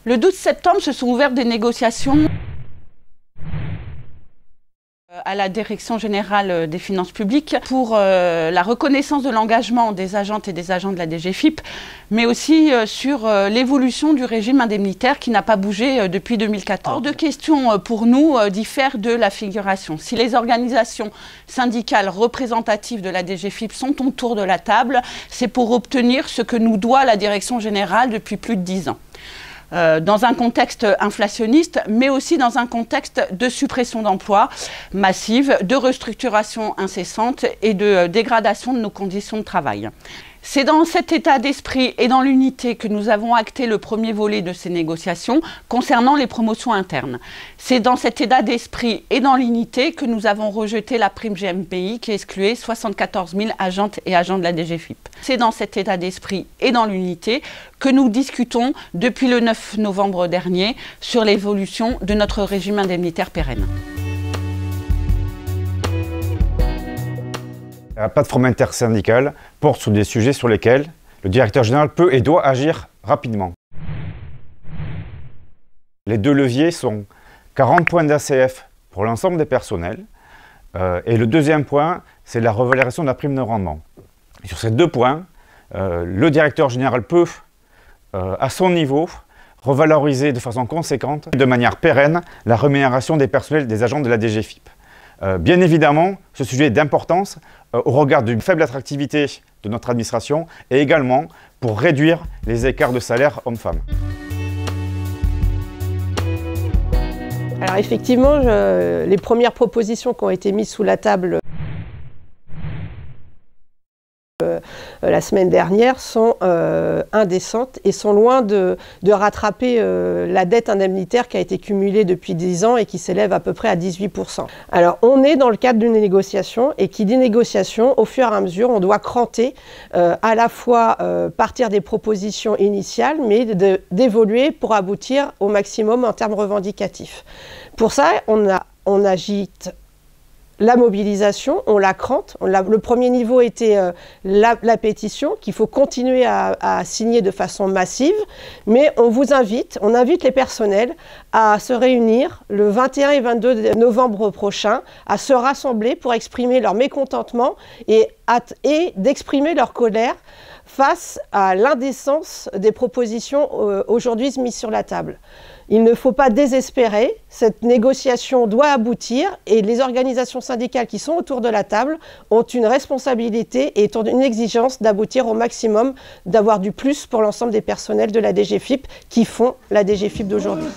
Le 12 septembre se sont ouvertes des négociations à la Direction générale des finances publiques pour la reconnaissance de l'engagement des agentes et des agents de la DGFiP, mais aussi sur l'évolution du régime indemnitaire qui n'a pas bougé depuis 2014. Hors de question pour nous d'y faire de la figuration. Si les organisations syndicales représentatives de la DGFiP sont autour de la table, c'est pour obtenir ce que nous doit la Direction générale depuis plus de 10 ans. Dans un contexte inflationniste, mais aussi dans un contexte de suppression d'emplois massive, de restructuration incessante et de dégradation de nos conditions de travail. C'est dans cet état d'esprit et dans l'unité que nous avons acté le premier volet de ces négociations concernant les promotions internes. C'est dans cet état d'esprit et dans l'unité que nous avons rejeté la prime GMPI qui excluait 74 000 agentes et agents de la DGFiP. C'est dans cet état d'esprit et dans l'unité que nous discutons depuis le 9 novembre dernier sur l'évolution de notre régime indemnitaire pérenne. La plateforme intersyndicale porte sur des sujets sur lesquels le directeur général peut et doit agir rapidement. Les deux leviers sont 40 points d'ACF pour l'ensemble des personnels et le deuxième point, c'est la revalorisation de la prime de rendement. Et sur ces deux points, le directeur général peut, à son niveau, revaloriser de façon conséquente et de manière pérenne la rémunération des personnels des agents de la DGFiP. Bien évidemment, ce sujet est d'importance au regard d'une faible attractivité de notre administration et également pour réduire les écarts de salaire hommes-femmes. Alors effectivement, les premières propositions qui ont été mises sous la table la semaine dernière sont indécentes et sont loin de rattraper la dette indemnitaire qui a été cumulée depuis 10 ans et qui s'élève à peu près à 18%. Alors on est dans le cadre d'une négociation et qui dit négociation, au fur et à mesure, on doit cranter à la fois partir des propositions initiales, mais d'évoluer pour aboutir au maximum en termes revendicatifs. Pour ça, on agite la mobilisation, on la crante. Le premier niveau était la pétition qu'il faut continuer à signer de façon massive, mais on invite les personnels à se réunir le 21 et 22 novembre prochain, à se rassembler pour exprimer leur mécontentement et d'exprimer leur colère face à l'indécence des propositions aujourd'hui mises sur la table. Il ne faut pas désespérer, cette négociation doit aboutir et les organisations syndicales qui sont autour de la table ont une responsabilité et une exigence d'aboutir au maximum, d'avoir du plus pour l'ensemble des personnels de la DGFiP qui font la DGFiP d'aujourd'hui.